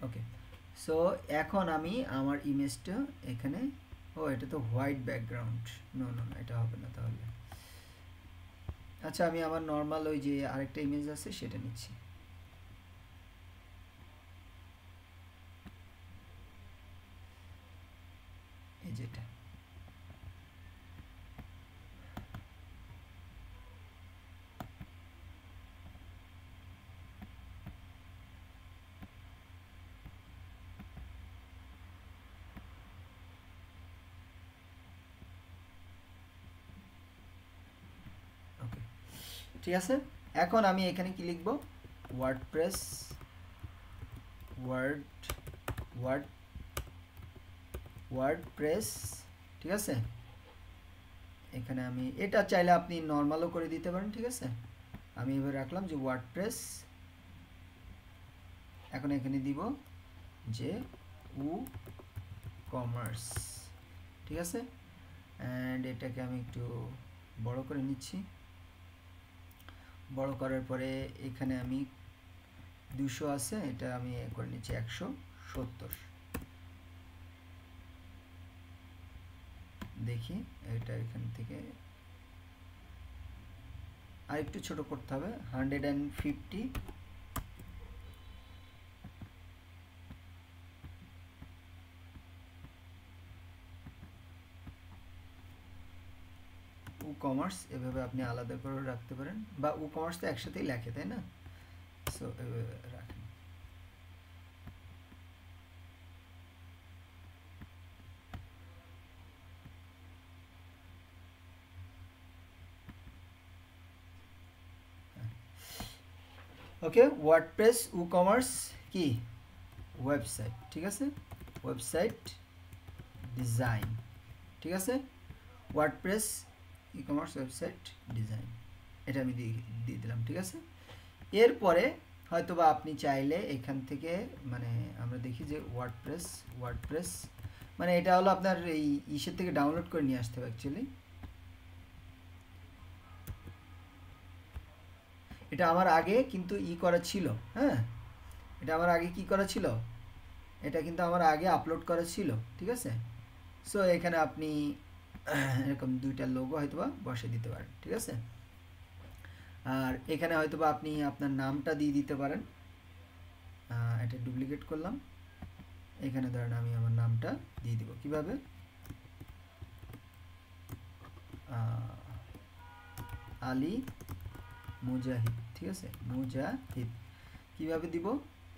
ওকে, so এখন আমি আমার ইমেজটা এখানে, ও এটা তো হোয়াইট ব্যাকগ্রাউন্ড, নো নো না, এটা হবে না তাহলে। আচ্ছা, আমি আমার নর্মাল ওই যে আরেকটা ইমেজ আছে সেটা নিচ্ছি। এই যেটা, ওকে, ঠিক আছে। এখন আমি এখানে কি লিখব, ওয়ার্ডপ্রেস, ওয়ার্ড ওয়ার্ড ওয়ার্ডপ্রেস, ঠিক আছে। এখানে আমি এটা চাইলে আপনি নর্মালও করে দিতে পারেন, ঠিক আছে। আমি এবার রাখলাম যে ওয়ার্ডপ্রেস, এখন এখানে দিব যে উ কমার্স, ঠিক আছে। অ্যান্ড এটাকে আমি একটু বড় করে নিচ্ছি। বড় করার পরে এখানে আমি 200 আছে, এটা আমি করে নিচ্ছি 170। দেখি এটা এখান থেকে আর একটু ছোট করতে হবে, 150। উ কমার্স এভাবে আপনি আলাদা করে রাখতে পারেন, বা উ কমার্স তো একসাথেই লেখে, তাই না? সো এভাবে রাখেন। ওকে, ওয়ার্ডপ্রেস উ কমার্স কি ওয়েবসাইট, ঠিক আছে, ওয়েবসাইট ডিজাইন, ঠিক আছে। WordPress e commerce website design, এটা আমি দিয়ে দিলাম, ঠিক আছে। এরপরে হয়তোবা আপনি চাইলে এখান থেকে, মানে আমরা দেখি যে ওয়ার্ডপ্রেস মানে এটা হলো আপনার এই ইসের থেকে ডাউনলোড করে নিয়ে আসতে হবে অ্যাকচুয়ালি। এটা আমার আগে কিন্তু করা ছিল, হ্যাঁ, এটা আমার আগে কি করা ছিল, এটা কিন্তু আমার আগে আপলোড করা ছিল, ঠিক আছে। সো এখানে আপনি এরকম দুইটা লোগো হয়তোবা বসে দিতে পারেন, ঠিক আছে। আর এখানে হয়তোবা আপনি আপনার নামটা দিয়ে দিতে পারেন। এটা ডুপ্লিকেট করলাম, এখানে ধরেন আমি আমার নামটা দিয়ে দিব, কিভাবে, আলী মুজাহিদ, ঠিক আছে, মুজাহিদ কিভাবে দিব,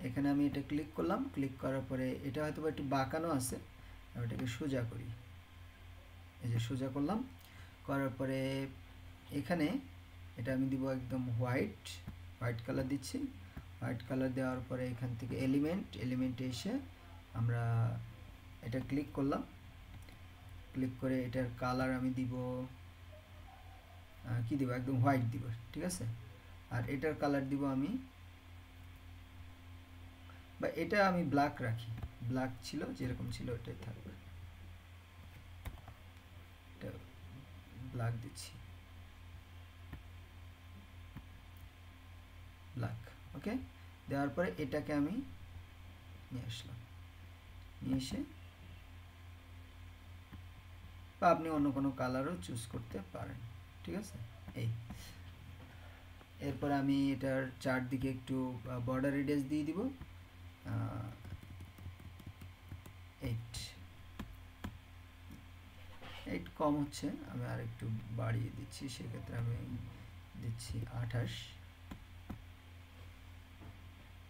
এখানে আমি এটা ক্লিক করলাম, ক্লিক করার পরে এটা হয়তো একটু বাঁকানো আছে, আমি এটাকে সোজা করি, এই যে সোজা করলাম, করার পরে এখানে এটা আমি দিব একদম হোয়াইট কালার দিচ্ছি। হোয়াইট কালার দেওয়ার পরে এখান থেকে এলিমেন্টে এসে আমরা এটা ক্লিক করলাম, ক্লিক করে এটার কালার আমি দিব কি দিব, একদম হোয়াইট দিব, ঠিক আছে। আর এটার কালার দিব আমি, বা এটা আমি ব্ল্যাক রাখি, ব্ল্যাক ছিল যেরকম ছিল ওটাই থাকবে, এটা ব্ল্যাক দিচ্ছি, ব্ল্যাক, ওকে। দেওয়ার পরে এটাকে আমি নিয়ে আসলাম, নিয়ে এসে, বা আপনি অন্য কোনো কালারও চুজ করতে পারেন, ঠিক আছে। এই এরপর আমি এটার চারদিকে একটু বর্ডার রেডিয়াস দিয়ে দিব 8 কম হচ্ছে, আমি আর একটু বাড়িয়ে দিচ্ছি, সেক্ষেত্রে আমি দিচ্ছি 28,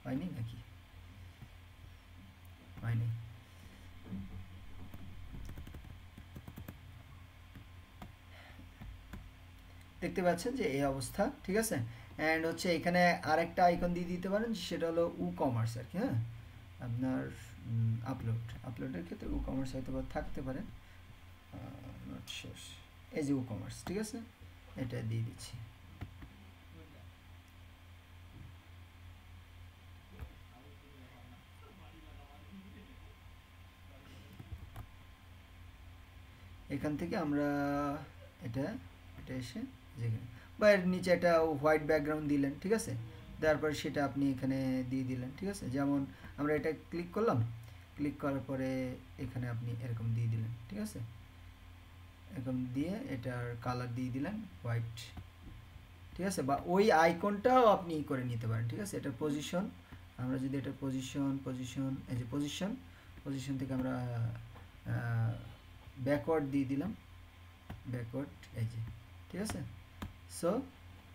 হয়নি নাকি, হয়নি, দেখতে পাচ্ছেন যে এই অবস্থা, ঠিক আছে। অ্যান্ড হচ্ছে এখানে আরেকটা আইকন দিয়ে দিতে পারেন, সেটা হলো উ কমার্স আর কি, হ্যাঁ, আপনার আপলোডের ক্ষেত্রে উ কমার্স হয়তো বা থাকতে পারে, নট শিওর, এই যে উ কমার্স, ঠিক আছে, এটা দিয়ে দিচ্ছি। এখান থেকে আমরা এটা এসে যেখানে, বা এর নিচে একটা হোয়াইট ব্যাকগ্রাউন্ড দিলেন, ঠিক আছে, দেওয়ার পরে সেটা আপনি এখানে দিয়ে দিলেন, ঠিক আছে। যেমন আমরা এটা ক্লিক করলাম, ক্লিক করার পরে এখানে আপনি এরকম দিয়ে দিলেন, ঠিক আছে। এরকম দিয়ে এটার কালার দিয়ে দিলেন হোয়াইট, ঠিক আছে। বা ওই আইকনটাও আপনি করে নিতে পারেন, ঠিক আছে। এটার পজিশন, আমরা যদি এটার পজিশন এই যে পজিশন থেকে আমরা ব্যাকওয়ার্ড দিয়ে দিলাম, ব্যাকওয়ার্ড এই যে, ঠিক আছে। সো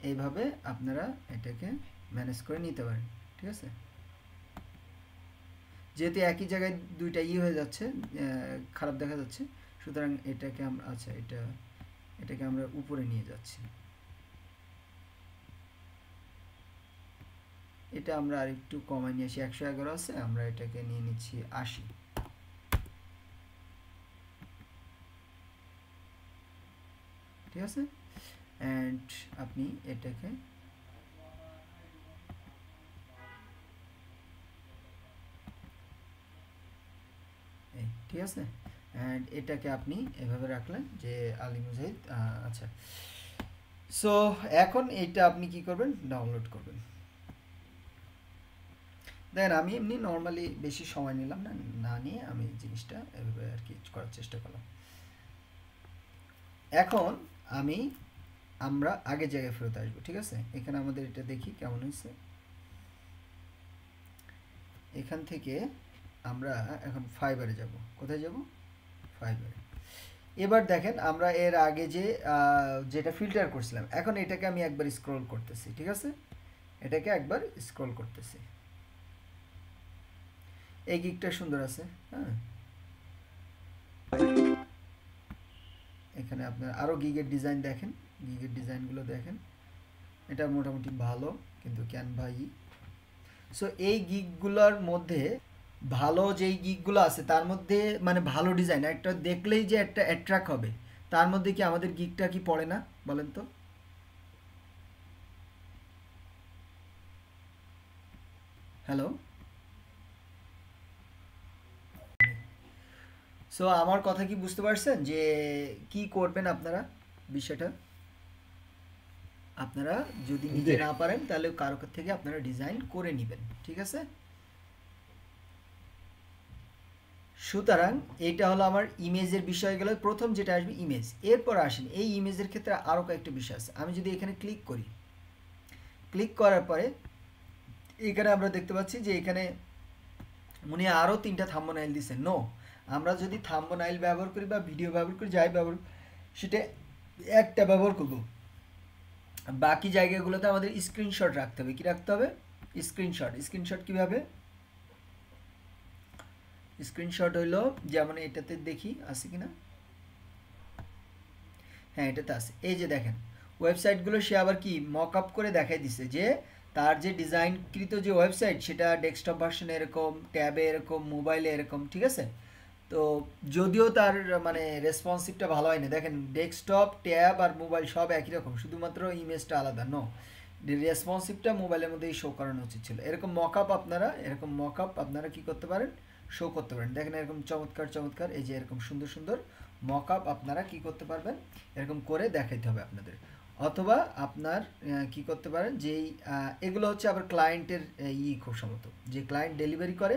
এইভাবে আপনারা এটাকে ম্যানেজ করে নিতে পারেন, ঠিক আছে। যেহেতু একই জায়গায় দুইটা হয়ে যাচ্ছে, খারাপ দেখা যাচ্ছে, সুতরাং এটাকে আমরা আচ্ছা এটাকে আমরা উপরে নিয়ে যাচ্ছি। এটা আমরা আর একটু কমাই নিয়ে আসি, 111 আছে, আমরা এটাকে নিয়ে নিচ্ছি 80, ঠিক আছে। অ্যান্ড আপনি এটাকে ঠিক আছে। অ্যান্ড এটাকে আপনি এভাবে রাখলেন যে আলী মুজাহিদ। আচ্ছা, সো এখন এইটা আপনি কি করবেন, ডাউনলোড করবেন। দেখেন আমি এমনি নর্মালি বেশি সময় নিলাম না নিয়ে আমি জিনিসটা এভাবে আর কি করার চেষ্টা করলাম। এখন আমরা আগের জায়গায় ফেরত আসবো, ঠিক আছে। এখানে আমাদের এটা দেখি কেমন হয়েছে। এখান থেকে আমরা এখন ফাইবারে যাব। কোথায় যাব? ফাইবারে। এবার দেখেন আমরা এর আগে যেটা ফিল্টার করছিলাম, এখন এটাকে আমি একবার স্ক্রল করতেছি, ঠিক আছে। এটাকে একবার স্ক্রল করতেছি। এই গিকটা সুন্দর আছে, হ্যাঁ। এখানে আপনার আরও গিগের ডিজাইন দেখেন, গিগের ডিজাইনগুলো দেখেন, এটা মোটামুটি ভালো, কিন্তু ক্যানভা সো এই গিগগুলোর মধ্যে ভালো যেই গিগগুলো আছে তার মধ্যে মানে ভালো ডিজাইন একটা দেখলেই যে একটা অ্যাট্রাক্ট হবে, তার মধ্যে কি আমাদের গিগটা কি পড়ে না বলেন তো? হ্যালো, সো আমার কথা কি বুঝতে পারছেন যে কি করবেন আপনারা? বিষয়টা আপনারা যদি নিজে না পারেন তাহলে কারো থেকে আপনারা ডিজাইন করে নেবেন, ঠিক আছে। সুতরাং এটা হলো আমার ইমেজের বিষয়গুলো। প্রথম যেটা আসবে ইমেজ, এরপর আসেন এই ইমেজের ক্ষেত্রে আরও কয়েকটা বিষয় আছে। আমি যদি এখানে ক্লিক করি, ক্লিক করার পরে এখানে আমরা দেখতে পাচ্ছি যে এখানে উনি আরও 3টা থাম্বনেইল দিছে। নো, আমরা যদি থাম্বনেইল ব্যবহার করি বা ভিডিও ব্যবহার করি, যাই ব্যবহার সেটা একটা ব্যবহার করব, বাকি জায়গাগুলোতে আমাদের স্ক্রিনশট রাখতে হবে। কি রাখতে হবে? স্ক্রিনশট কিভাবে? স্ক্রিনশট হইলো যেমন এটাতে দেখি আছে কিনা, হ্যাঁ এটাতে আছে। এই যে দেখেন ওয়েবসাইটগুলো সে আবার কি মক আপ করে দেখাই দিছে যে তার যে ডিজাইনকৃত যে ওয়েবসাইট সেটা ডেস্কটপ ভার্সনে এরকম, ট্যাবে এরকম, মোবাইলে এরকম, ঠিক আছে। তো যদিও তার মানে রেসপন্সিভটা ভালো হয়নি, দেখেন ডেস্কটপ, ট্যাব আর মোবাইল সব একই রকম, শুধুমাত্র ইমেজটা আলাদা। নো, রেসপন্সিভটা মোবাইলের মধ্যেই শো করানো উচিত ছিল। এরকম মকআপ আপনারা কি করতে পারেন, শো করতে পারেন। দেখেন এরকম চমৎকার এই যে এরকম সুন্দর মকআপ আপনারা কি করতে পারবেন, এরকম করে দেখাইতে হবে আপনাদের। অথবা আপনার কি করতে পারেন, যেই এগুলো হচ্ছে আবার ক্লায়েন্টের খুব সম্ভবত যে ক্লায়েন্ট ডেলিভারি করে,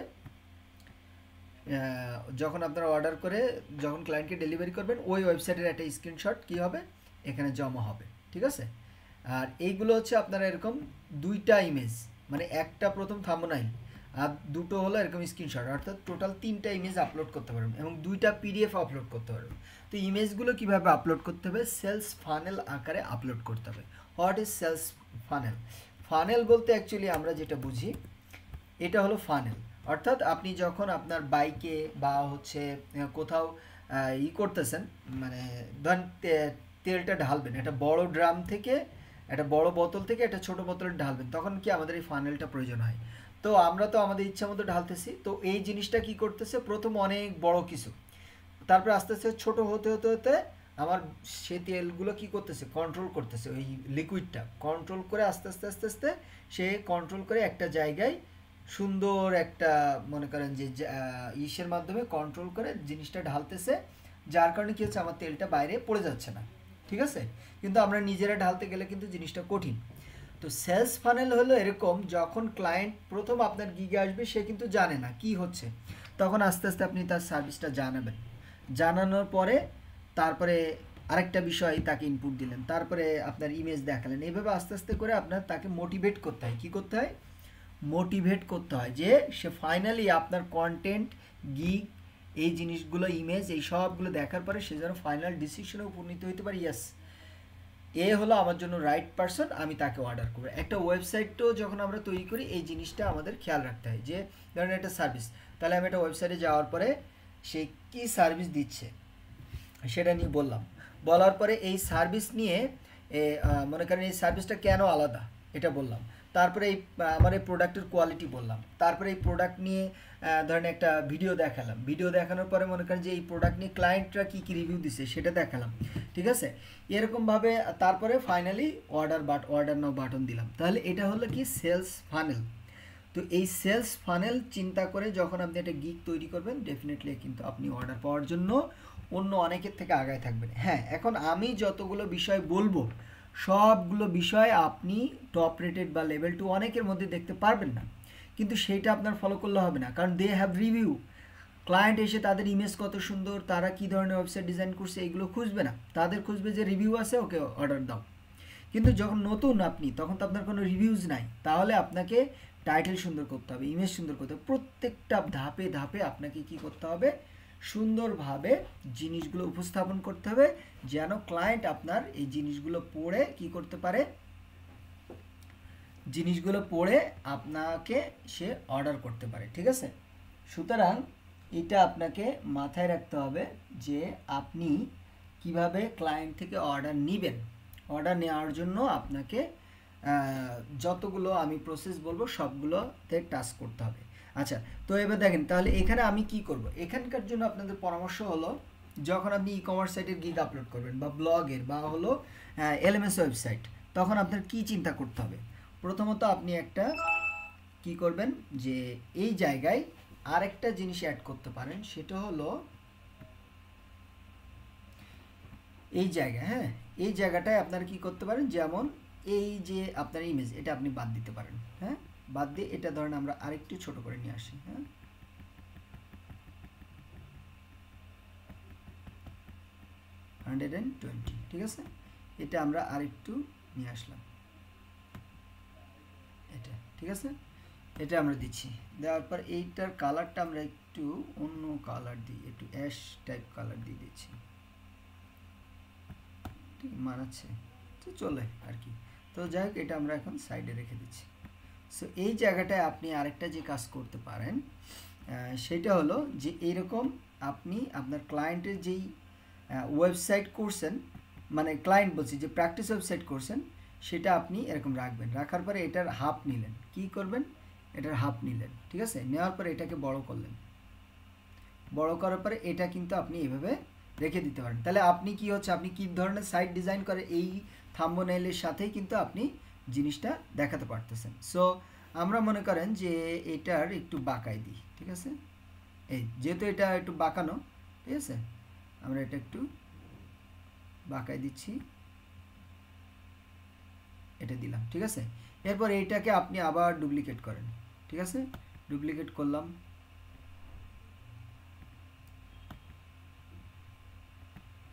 যখন আপনারা অর্ডার করে যখন ক্লায়েন্টকে ডেলিভারি করবেন ওই ওয়েবসাইটের একটা স্ক্রিনশট কি হবে এখানে জমা হবে, ঠিক আছে। আর এইগুলো হচ্ছে আপনারা এরকম 2টা ইমেজ, মানে একটা প্রথম থাম্বনেইল আর দুটো হলো এরকম স্ক্রিনশট, অর্থাৎ টোটাল 3টা ইমেজ আপলোড করতে পারবেন এবং 2টা পিডিএফ আপলোড করতে পারবেন। তো ইমেজগুলো কিভাবে আপলোড করতে হবে? সেলস ফানেল আকারে আপলোড করতে হবে। What is sales funnel? Funnel বলতে অ্যাকচুয়ালি আমরা যেটা বুঝি এটা হলো ফানেল, অর্থাৎ আপনি যখন আপনার বাইকে বা হচ্ছে কোথাও করতেছেন, মানে ধরেন তেলটা ঢালবেন একটা বড় ড্রাম থেকে, একটা বড় বোতল থেকে একটা ছোট বোতলে ঢালবেন, তখন কি আমাদের এই ফানেলটা প্রয়োজন হয়। তো আমরা তো আমাদের ইচ্ছা মতো ঢালতেছি, তো এই জিনিসটা কি করতেছে, প্রথম অনেক বড় কিছু, তারপরে আস্তে আস্তে ছোট হতে আমার সে তেলগুলো কি করতেছে, কন্ট্রোল করতেছে, ওই লিকুইডটা কন্ট্রোল করে আস্তে আস্তে সে কন্ট্রোল করে একটা জায়গায় সুন্দর একটা মনে করেন যে ইসের মাধ্যমে কন্ট্রোল করে জিনিসটা ঢালতেছে, যার কারণে কি হচ্ছে, আমার তেলটা বাইরে পড়ে যাচ্ছে না, ঠিক আছে। কিন্তু আমরা নিজেরা ঢালতে গেলে কিন্তু জিনিসটা কঠিন। তো সেলস ফানেল হলো এরকম, যখন ক্লায়েন্ট প্রথম আপনার গিগে আসবে সে কিন্তু জানে না কি হচ্ছে, তখন আস্তে আস্তে আপনি তার সার্ভিসটা জানাবেন, জানানোর পরে তারপরে আরেকটা বিষয় তাকে ইনপুট দিলেন, তারপরে আপনার ইমেজ দেখালেন, এইভাবে আস্তে আস্তে করে আপনার তাকে মোটিভেট করতে হয়। কী করতে হয়? মোটিভেট করতে হয় যে সে ফাইনালি আপনার কন্টেন্ট, গিগ, এই জিনিসগুলো, ইমেজ, এই সবগুলো দেখার পরে সে যেন ফাইনাল ডিসিশনে উপনীত হইতে পারে, ইয়েস এ হলো আমার জন্য রাইট পারসন, আমি তাকে অর্ডার করবো। একটা ওয়েবসাইটও যখন আমরা তৈরি করি এই জিনিসটা আমাদের খেয়াল রাখতে হয় যে ধরেন একটা সার্ভিস, তাহলে আমি একটা ওয়েবসাইটে যাওয়ার পরে সে কী সার্ভিস দিচ্ছে সেটা নিয়ে বললাম, বলার পরে এই সার্ভিস নিয়ে মনে করেন এই সার্ভিসটা কেন আলাদা এটা বললাম, তারপরে এই আমার এই প্রোডাক্টের কোয়ালিটি বললাম, তারপরে এই প্রোডাক্ট নিয়ে ধরেন একটা ভিডিও দেখালাম, ভিডিও দেখানোর পরে মনে করেন যে এই প্রোডাক্ট নিয়ে ক্লায়েন্টরা কী কী রিভিউ দিচ্ছে সেটা দেখালাম, ঠিক আছে, এরকমভাবে তারপরে ফাইনালি অর্ডার নাও বাটন দিলাম। তাহলে এটা হলো কি সেলস ফানেল। তো এই সেলস ফানেল চিন্তা করে যখন আপনি একটা গিগ তৈরি করবেন, ডেফিনেটলি কিন্তু আপনি অর্ডার পাওয়ার জন্য অন্য অনেকের থেকে আগায় থাকবেন। হ্যাঁ, এখন আমি যতগুলো বিষয় বলবো সবগুলো বিষয় আপনি টপ রেটেড বা লেভেল 2 অনেকের মধ্যে দেখতে পারবেন না, কিন্তু সেইটা আপনার ফলো করলে হবে না, কারণ দে হ্যাভ রিভিউ। ক্লায়েন্ট এসে তাদের ইমেজ কত সুন্দর, তারা কী ধরনের ওয়েবসাইট ডিজাইন করছে এইগুলো খুঁজবে না, তাদের খুঁজবে যে রিভিউ আছে, ওকে অর্ডার দাও। কিন্তু যখন নতুন আপনি, তখন তো আপনার কোনো রিভিউজ নাই, তাহলে আপনাকে টাইটেল সুন্দর করতে হবে, ইমেজ সুন্দর করতে হবে, প্রত্যেকটা ধাপে ধাপে আপনাকে কি করতে হবে, সুন্দরভাবে জিনিসগুলো উপস্থাপন করতে হবে, যেন ক্লায়েন্ট আপনার এই জিনিসগুলো পড়ে কি করতে পারে, জিনিসগুলো পড়ে আপনাকে সে অর্ডার করতে পারে, ঠিক আছে। সুতরাং এটা আপনাকে মাথায় রাখতে হবে যে আপনি কিভাবে ক্লায়েন্ট থেকে অর্ডার নেবেন। অর্ডার নেওয়ার জন্য আপনাকে যতগুলো আমি প্রসেস বলবো সবগুলোতে টাচ করতে হবে। আচ্ছা, তো এবার দেখেন তাহলে এখানে আমি কি করব। এখানকার জন্য আপনাদের পরামর্শ হলো, যখন আপনি ই কমার্স সাইটের গিগ আপলোড করবেন বা ব্লগের বা হলো এলএমএস ওয়েবসাইট, তখন আপনার কি চিন্তা করতে হবে। প্রথমত আপনি একটা কি করবেন যে এই জায়গায় আরেকটা জিনিস অ্যাড করতে পারেন, সেটা হলো এই জায়গা, হ্যাঁ, এই জায়গাটায় আপনারা কি করতে পারেন, যেমন এই যে আপনার ইমেজ, এটা আপনি বাদ দিতে পারেন, হ্যাঁ, বাদ দিয়ে এটা ধরেন আমরা আরেকটু ছোট করে নিয়ে আসি, হ্যাঁ, 120, ঠিক আছে, এটা আমরা আরেকটু নিয়ে আসলাম, এটা ঠিক আছে, এটা আমরা দিচ্ছি। দেওয়ার পর এইটার কালারটা আমরা একটু অন্য কালার দিই, একটু অ্যাশ টাইপ কালার দিয়ে দিচ্ছি, ঠিক মানাচ্ছে তো চলে আর কি। তো যাই হোক, এটা আমরা এখন সাইডে রেখে দিচ্ছি। সো এই জায়গাটায় আপনি আরেকটা যে কাজ করতে পারেন সেটা হলো যে এইরকম আপনি আপনার ক্লায়েন্টের যেই ওয়েবসাইট করছেন, মানে ক্লায়েন্ট বলছি যে প্র্যাকটিস ওয়েবসাইট করছেন, সেটা আপনি এরকম রাখবেন। রাখার পরে এটার হাফ নিলেন, কি করবেন, এটার হাফ নিলেন, ঠিক আছে, নেওয়ার পরে এটাকে বড় করলেন, বড় করার পরে এটা কিন্তু আপনি এভাবে রেখে দিতে পারেন। তাহলে আপনি কি হচ্ছে, আপনি কি ধরনের সাইট ডিজাইন করে এই থাম্বনেইলের সাথেই কিন্তু আপনি জিনিসটা দেখাতে পারতেছেন। সো আমরা মনে করেন যে এটার একটু বাঁকাই দিই, ঠিক আছে, এই যেহেতু এটা একটু বাঁকানো, ঠিক আছে, আমরা এটা একটু বাঁকাই দিচ্ছি, এটা দিলাম, ঠিক আছে। এরপর এইটাকে আপনি আবার ডুপ্লিকেট করেন, ঠিক আছে, ডুপ্লিকেট করলাম,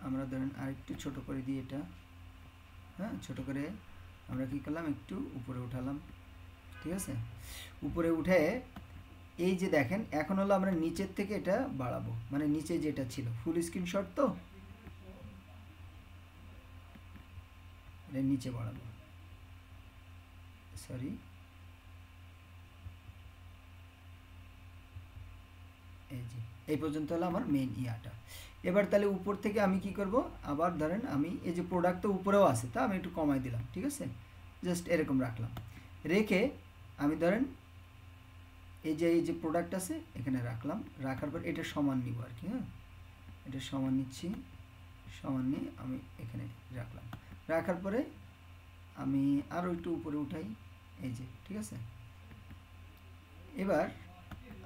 আমরা ধরেন আরেকটু ছোট করে দিই এটা, হ্যাঁ, ছোট করে আমরা কি করলাম, একটু উপরে উঠালাম, ঠিক আছে, উপরে উঠে এই যে দেখেন এখন হলো আমরা নিচের থেকে এটা বাড়াবো, মানে নিচে যেটা ছিল ফুল স্ক্রিনশট, তো এটা নিচে বাড়াবো, সরি, এই যে এই পর্যন্ত হলো আমার মেইন ইয়াটা। এবার তাহলে উপর থেকে আমি কি করব, আবার ধরেন আমি এই যে প্রোডাক্ট তো উপরেও আছে, তা আমি একটু কমাই দিলাম, ঠিক আছে, জাস্ট এরকম রাখলাম, রেখে আমি ধরেন এই যে প্রোডাক্ট আছে এখানে রাখলাম, রাখার পর এটা সমান নিব আর কি, হ্যাঁ, এটা সমান নিচ্ছি, সমান নিয়ে আমি এখানে রাখলাম, রাখার পরে আমি আরও একটু উপরে উঠাই, এই যে, ঠিক আছে। এবার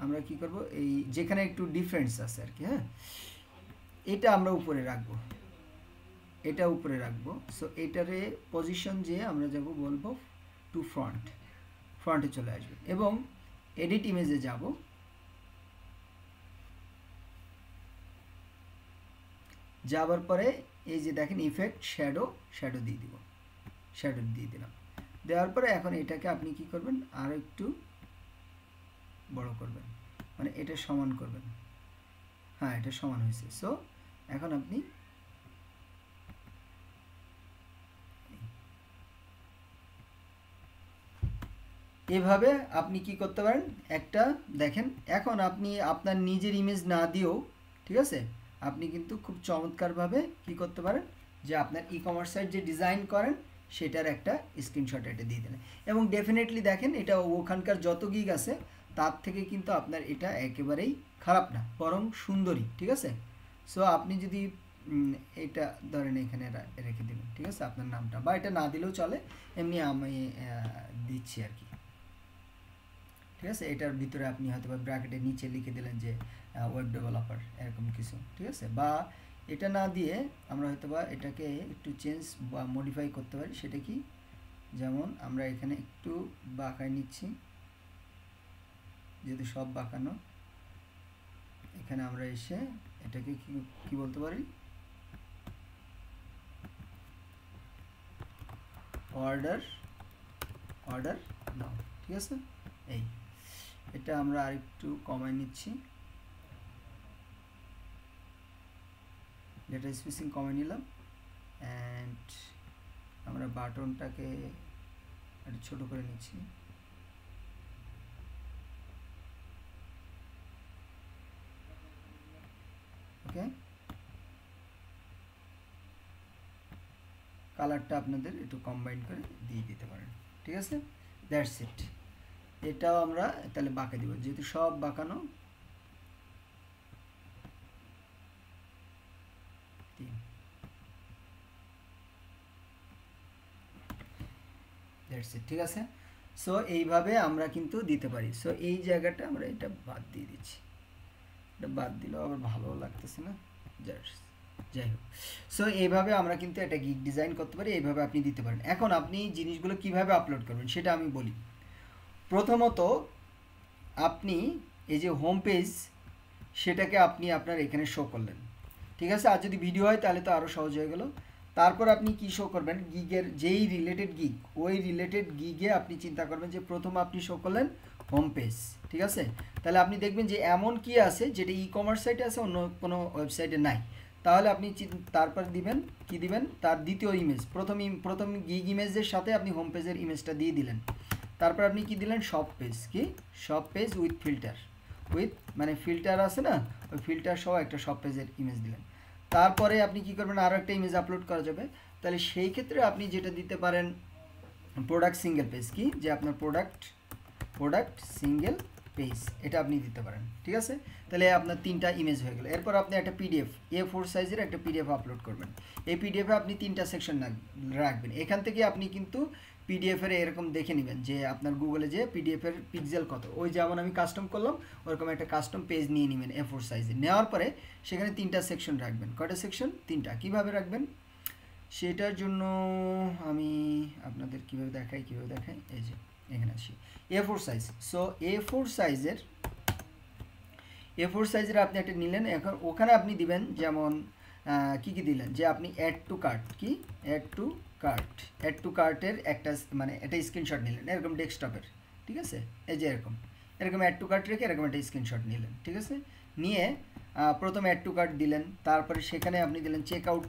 আমরা কি করব, এই যেখানে একটু ডিফারেন্স আছে আর কি, হ্যাঁ, এটা আমরা উপরে রাখবো, এটা উপরে রাখবো। সো এটারে পজিশন যে আমরা যাব বলবো টু ফ্রন্টে চলে আসবেন এবং এডিট ইমেজে যাব। যাবার পরে এই যে দেখেন ইফেক্ট শ্যাডো দিয়ে দিব, শ্যাডো দিয়ে দিলাম। দেওয়ার পরে এখন এটাকে আপনি কি করবেন, আরও একটু বড় করবেন, মানে এটা সমান করবেন। হ্যাঁ, এটা সমান হয়েছে। সো এখন আপনি এভাবে আপনি কি করতে পারেন, একটা দেখেন এখন আপনি আপনার নিজের ইমেজ না দিয়েও, ঠিক আছে, আপনি কিন্তু খুব চমৎকারভাবে কি করতে পারেন, যে আপনার ই কমার্স সাইট যে ডিজাইন করেন সেটার একটা স্ক্রিনশট এটা দিয়ে দিলেন এবং ডেফিনেটলি দেখেন এটা ওখানকার যত গিগ আছে তার থেকে কিন্তু আপনার এটা একেবারেই খারাপ না, বরং সুন্দরী, ঠিক আছে। সো আপনি যদি এটা ধরেন এখানে রেখে দিলেন, ঠিক আছে, আপনার নামটা, বা এটা না দিলেও চলে, এমনি আমি দিচ্ছি আর কি, ঠিক আছে। এটার ভিতরে আপনি হয়তো বা ব্র্যাকেটের নিচে লিখে দিলেন যে ওয়েব ডেভেলপার, এরকম কিছু, ঠিক আছে। বা এটা না দিয়ে আমরা হয়তো বা এটাকে একটু চেঞ্জ বা মডিফাই করতে পারি। সেটা কি, যেমন আমরা এখানে একটু বাঁকায় নিচ্ছি, যেহেতু সব বাঁকানো, এখানে আমরা এসে এটাকে কি বলতে পারি, অর্ডার নাও, ঠিক আছে। এই এটা আমরা আরেকটু কমায় নিচ্ছি, ডেটা স্পেসিং কমায় নিলাম অ্যান্ড আমরা বাটনটাকে একটু ছোট করে নিচ্ছি। ওকে, কালারটা আপনাদের একটু কম্বাইন করে দিয়ে দিতে পারেন, ঠিক আছে। That's it. এটাও আমরা তাহলে বাঁকা দিব, যেহেতু সব বাঁকানো। দ্যাটস ইট, ঠিক আছে। সো এইভাবে আমরা কিন্তু দিতে পারি। সো এই জায়গাটা আমরা এটা বাদ দিয়ে দিচ্ছি, এটা বাদ দিলেও আবার ভালো লাগতেছে না, যাই হোক। সো এইভাবে আমরা কিন্তু এটা গিগ ডিজাইন করতে পারি, এইভাবে আপনি দিতে পারেন। এখন আপনি জিনিসগুলো কিভাবে আপলোড করবেন সেটা আমি বলি। প্রথমত আপনি এই যে হোম পেজ, সেটাকে আপনি আপনার এখানে শো করলেন, ঠিক আছে। আর যদি ভিডিও হয় তাহলে তো আরও সহজ হয়ে গেল। তারপর আপনি কি শো করবেন, গিগের যেই রিলেটেড গিগ, ওই রিলেটেড গিগে আপনি চিন্তা করবেন যে প্রথম আপনি শো করলেন হোম পেজ, ঠিক আছে। তাহলে আপনি দেখবেন যে এমন কি আছে যেটা ই কমার্স সাইটে আছে, অন্য কোনো ওয়েবসাইটে নাই। তাহলে আপনি তারপর দিবেন কি দিবেন, তার দ্বিতীয় ইমেজ, প্রথম গিগ ইমেজের সাথে আপনি হোম পেজের ইমেজটা দিয়ে দিলেন। তারপর আপনি কি দিলেন, সব পেজ, কি সব পেজ উইথ ফিল্টার, মানে ফিল্টার আছে না, ওই ফিল্টার সহ একটা সব পেজের ইমেজ দিলেন। তারপরে আপনি কি করবেন, আরও একটা ইমেজ আপলোড করা যাবে। তাহলে সেই ক্ষেত্রে আপনি যেটা দিতে পারেন, প্রোডাক্ট সিঙ্গেল পেজ, কি যে আপনার প্রোডাক্ট সিঙ্গেল পেজ, এটা আপনি দিতে পারেন, ঠিক আছে। তাহলে আপনার 3টা ইমেজ হয়ে গেল। এরপর আপনি একটা পিডিএফ, A4 সাইজের একটা পিডিএফ আপলোড করবেন। এই পিডিএফে আপনি 3টা সেকশন রাখবেন। এখান থেকে আপনি কিন্তু পিডিএফের এরকম দেখে নেবেন যে আপনার গুগলে যে পিডিএফের পিক্সেল কত, ওই যেমন আমি কাস্টম করলাম ওরকম একটা কাস্টম পেজ নিয়ে নেবেন A4 সাইজে। নেওয়ার পরে সেখানে 3টা সেকশন রাখবেন। কয়টা সেকশন, 3টা। কিভাবে রাখবেন সেটার জন্য আমি আপনাদের কিভাবে দেখাই, এই যে এখানে আসি, A4 সাইজ। সো A4 সাইজের আপনি একটা নিলেন। এখন ওখানে আপনি দিবেন যেমন কি দিলেন, যে আপনি অ্যাড টু কার্ট, কি অ্যাড টু কার্টের একটা মানে একটা স্ক্রিনশট নিলেন এরকম ডেস্কটপের, ঠিক আছে। এই যে এরকম অ্যাড টু কার্ট রেখে এরকম একটা স্ক্রিনশট নিলেন, ঠিক আছে। নিয়ে প্রথমে অ্যাড টু কার্ট দিলেন, তারপরে সেখানে আপনি দিলেন চেক আউট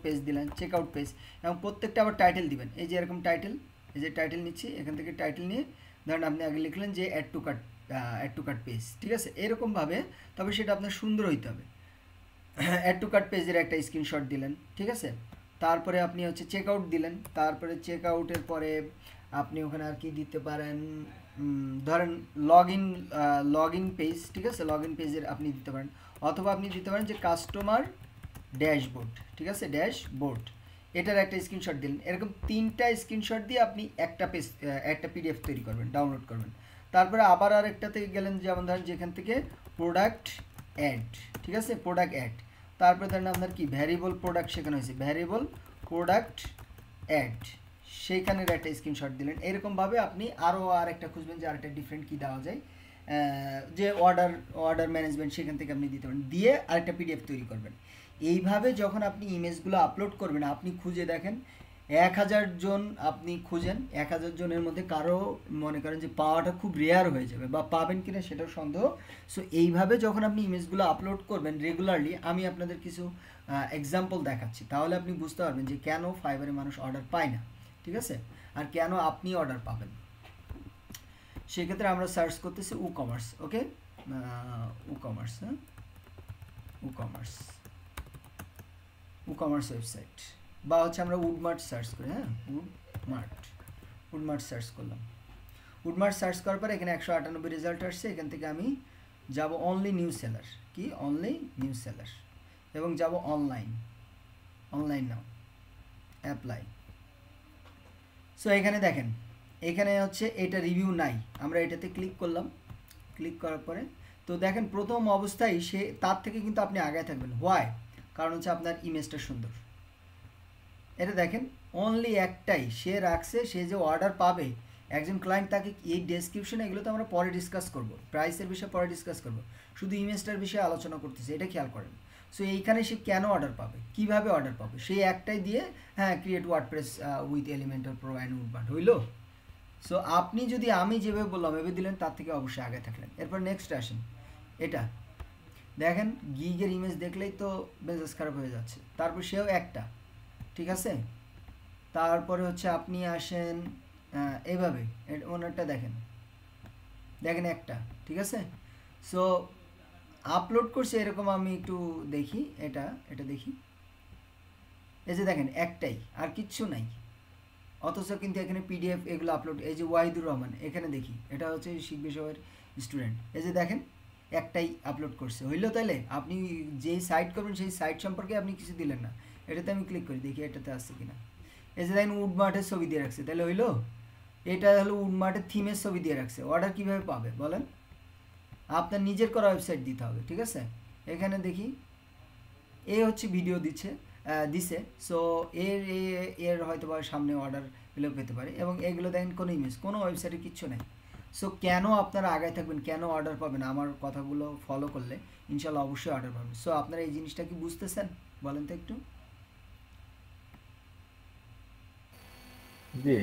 পেজ এবং প্রত্যেকটা আবার টাইটেল দিবেন। এই যে এরকম টাইটেল, এই যে টাইটেল নিচ্ছি, এখান থেকে টাইটেল নিয়ে ধরেন আপনি আগে লিখলেন যে অ্যাড টু কার্ট পেজ, ঠিক আছে, এরকমভাবে। তবে সেটা আপনার সুন্দর হইতে হবে। অ্যাড টু কার্ট পেজের একটা স্ক্রিনশট দিলেন, ঠিক আছে। তারপরে আপনি হচ্ছে চেক আউট দিলেন। তারপরে চেক আউটের পরে আপনি ওখানে আর কি দিতে পারেন, ধরেন লগ ইন পেজ, ঠিক আছে, লগ ইন পেজের আপনি দিতে পারেন। অথবা আপনি দিতে পারেন যে কাস্টমার ড্যাশবোর্ড, ঠিক আছে, ড্যাশবোর্ড, এটার একটা স্ক্রিনশট দিলেন। এরকম 3টা স্ক্রিনশট দিয়ে আপনি একটা পিডিএফ তৈরি করবেন, ডাউনলোড করবেন। তারপরে আবার আরেকটা থেকে গেলেন, যেমন ধরেন যেখান থেকে প্রোডাক্ট অ্যাড, ঠিক আছে, প্রোডাক্ট অ্যাড। তারপরে ধরেন আপনার কি ভ্যারিয়েবল প্রোডাক্ট শেখানো হয়েছে, ভ্যারিয়েবল প্রোডাক্ট অ্যাড, সেইখানের একটা স্ক্রিনশট দিলেন। এরকমভাবে আপনি আরও আরেকটা খুঁজবেন যে আরেকটা ডিফারেন্ট কী দেওয়া যায়, যে অর্ডার ম্যানেজমেন্ট, সেখান থেকে আপনি দিতে পারেন, দিয়ে আরেকটা পিডিএফ তৈরি করবেন। এইভাবে যখন আপনি ইমেজগুলো আপলোড করবেন, আপনি খুঁজে দেখেন 1000 জন আপনি খুঁজেন, 1000 জনের মধ্যে কারো মনে করেন যে পাওয়াটা খুব রেয়ার হয়ে যাবে, বা পাবেন কিনা সেটাও সন্দেহ। সো এইভাবে যখন আপনি ইমেজগুলো আপলোড করবেন রেগুলারলি, আমি আপনাদের কিছু এক্সাম্পল দেখাচ্ছি, তাহলে আপনি বুঝতে পারবেন যে কেন ফাইবারে মানুষ অর্ডার পায় না, ঠিক আছে, আর কেন আপনি অর্ডার পাবেন। সেক্ষেত্রে আমরা সার্চ করতেছি ই-কমার্স। ওকে, ই-কমার্স, হ্যাঁ, ই-কমার্স ওয়েবসাইট, বা হচ্ছে আমরা উডমার্ট সার্চ করি। হ্যাঁ, উডমার্ট সার্চ করলাম। উডমার্ট সার্চ করার পর এখানে 198 রেজাল্ট আসছে। এখান থেকে আমি যাব অনলি নিউ সেলার, কি অনলি নিউ সেলার, এবং যাব অনলাইন নাও, অ্যাপ্লাই। সো এখানে দেখেন, এখানে হচ্ছে এটা রিভিউ নাই, আমরা এটাতে ক্লিক করলাম। ক্লিক করার পরে তো দেখেন প্রথম অবস্থায় সে তার থেকে কিন্তু আপনি আগায় থাকবেন। হোয়াই? কারণ হচ্ছে আপনার ইমেজটা সুন্দর। এটা দেখেন অনলি একটাই সে রাখছে, সে যে অর্ডার পাবে একজন ক্লায়েন্ট, তাকে এই ডেসক্রিপশনে, এগুলো তো আমরা পরে ডিসকাস করব, প্রাইসের বিষয়ে পরে ডিসকাস করব, শুধু ইমেজটার বিষয়ে আলোচনা করতেছে, এটা খেয়াল করেন। সো এইখানে সে কেন অর্ডার পাবে, কিভাবে অর্ডার পাবে, সেই একটাই দিয়ে, হ্যাঁ, create WordPress with Elementor pro and Woodmart হইল। সো আপনি যদি আমি যেভাবে বললাম এভাবে দিলেন, তার থেকে অবশ্যই আগে থাকলেন। এরপর নেক্সট আসেন, এটা দেখেন গিগের ইমেজ দেখলেই তো মেজাজ খারাপ হয়ে যাচ্ছে। তারপর সেও একটা, ঠিক আছে। তারপরে হচ্ছে আপনি আসেন এভাবে, ওনারটা দেখেন একটা, ঠিক আছে। সো আপলোড করছে এরকম, আমি একটু দেখি, এটা দেখি, এই যে দেখেন একটাই, আর কিচ্ছু নাই। অথচ কিন্তু এখানে পিডিএফ এগুলো আপলোড, এই যে ওয়াহিদুর রহমান, এখানে দেখি এটা হচ্ছে শিখবে সবার স্টুডেন্ট, এই যে দেখেন একটাই আপলোড করছে। হইলো তাহলে আপনি যেই সাইট করবেন সেই সাইট সম্পর্কে আপনি কিছু দিলেন না। এটাতে আমি ক্লিক করি, দেখি এটাতে আসছে কিনা। এই যে দেখেন উডমার্টের ছবি দিয়ে রাখছে, তাহলে হইলো? এটা হলো উডমার্টের থিমের ছবি দিয়ে রাখছে। অর্ডার কীভাবে পাবে বলেন? আপনার নিজের করা ওয়েবসাইট দিতে হবে, ঠিক আছে। এখানে দেখি এ হচ্ছে ভিডিও দিছে। সো এর হয়তো বা সামনে অর্ডার গুলো পেতে পারে, এবং এগুলো দেখেন কোনো ইমেজ, কোনো ওয়েবসাইটে কিচ্ছু নেই। সো কেন আপনারা আগায় থাকবেন, কেন অর্ডার পাবেন? আমার কথাগুলো ফলো করলে ইনশাল্লাহ অবশ্যই অর্ডার পাবেন। সো আপনারা এই জিনিসটা কি বুঝতেছেন বলেন তো একটু? জি।